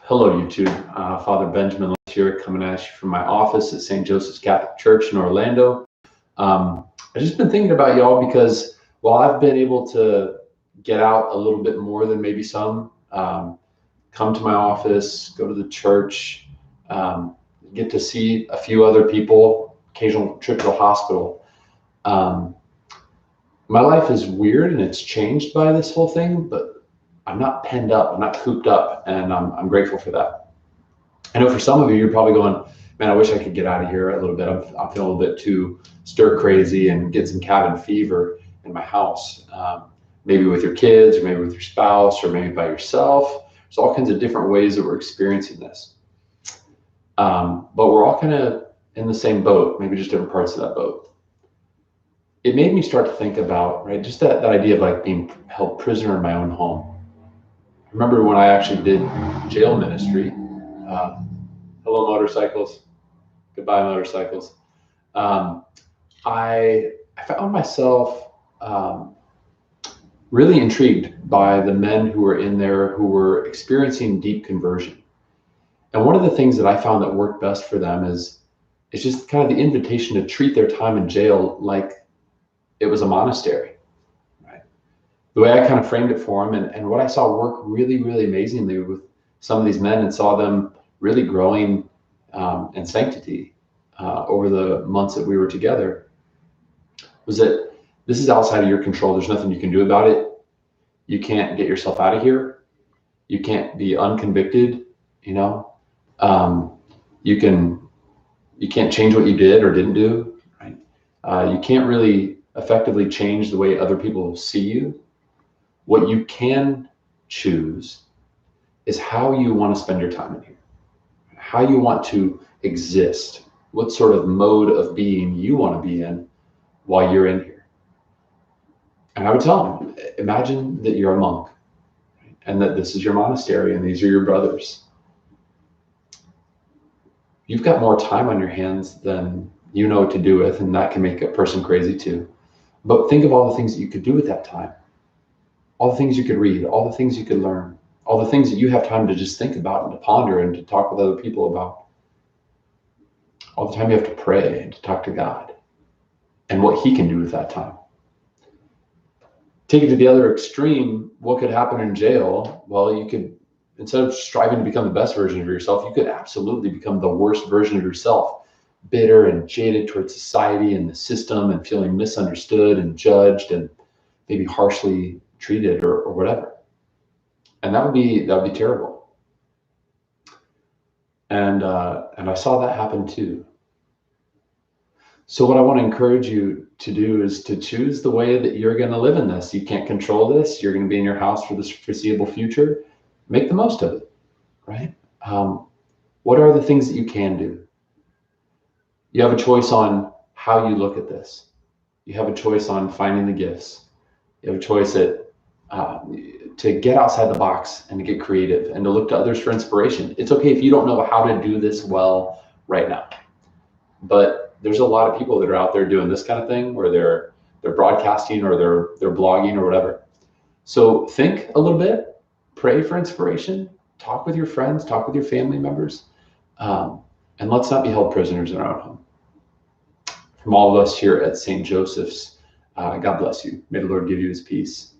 Hello, YouTube. Father Benjamin Lynch here, coming at you from my office at St. Joseph's Catholic Church in Orlando. I've just been thinking about y'all because while I've been able to get out a little bit more than maybe some, come to my office, go to the church, get to see a few other people, occasional trip to the hospital. My life is weird and it's changed by this whole thing, but I'm not penned up, I'm not cooped up, and I'm grateful for that. I know for some of you, you're probably going, man, I wish I could get out of here a little bit. I'm feeling a little bit too stir crazy and get some cabin fever in my house. Maybe with your kids, or maybe with your spouse, or maybe by yourself. There's all kinds of different ways that we're experiencing this. But we're all kind of in the same boat, maybe just different parts of that boat. It made me start to think about, right, just that idea of like being held prisoner in my own home. I remember when I actually did jail ministry. Hello, motorcycles. Goodbye, motorcycles. I found myself really intrigued by the men who were in there who were experiencing deep conversion. And one of the things that I found that worked best for them is it's just kind of the invitation to treat their time in jail like it was a monastery. The way I kind of framed it for them, and what I saw work really, really amazingly with some of these men, and saw them really growing in sanctity over the months that we were together, was that this is outside of your control. There's nothing you can do about it. You can't get yourself out of here. You can't be unconvicted. You can't change what you did or didn't do. Right? You can't really effectively change the way other people see you. What you can choose is how you want to spend your time in here, how you want to exist, what sort of mode of being you want to be in while you're in here. And I would tell them, imagine that you're a monk, right? And that this is your monastery and these are your brothers. You've got more time on your hands than you know what to do with, and that can make a person crazy too. But think of all the things that you could do with that time. All the things you could read, all the things you could learn, all the things that you have time to just think about and to ponder and to talk with other people about. All the time you have to pray and to talk to God and what He can do with that time. Take it to the other extreme, what could happen in jail? Well, you could, instead of striving to become the best version of yourself, you could absolutely become the worst version of yourself, bitter and jaded towards society and the system and feeling misunderstood and judged and maybe harshly treated or whatever. And that would be terrible. And I saw that happen too. So what I want to encourage you to do is to choose the way that you're going to live in this. You can't control this. You're going to be in your house for the foreseeable future. Make the most of it, right? What are the things that you can do? You have a choice on how you look at this. You have a choice on finding the gifts. You have a choice to get outside the box and to get creative and to look to others for inspiration. It's okay if you don't know how to do this well right now, but there's a lot of people that are out there doing this kind of thing where they're broadcasting or they're blogging or whatever. So think a little bit, pray for inspiration, talk with your friends, talk with your family members, and let's not be held prisoners in our own home. From all of us here at St. Joseph's, God bless you. May the Lord give you His peace.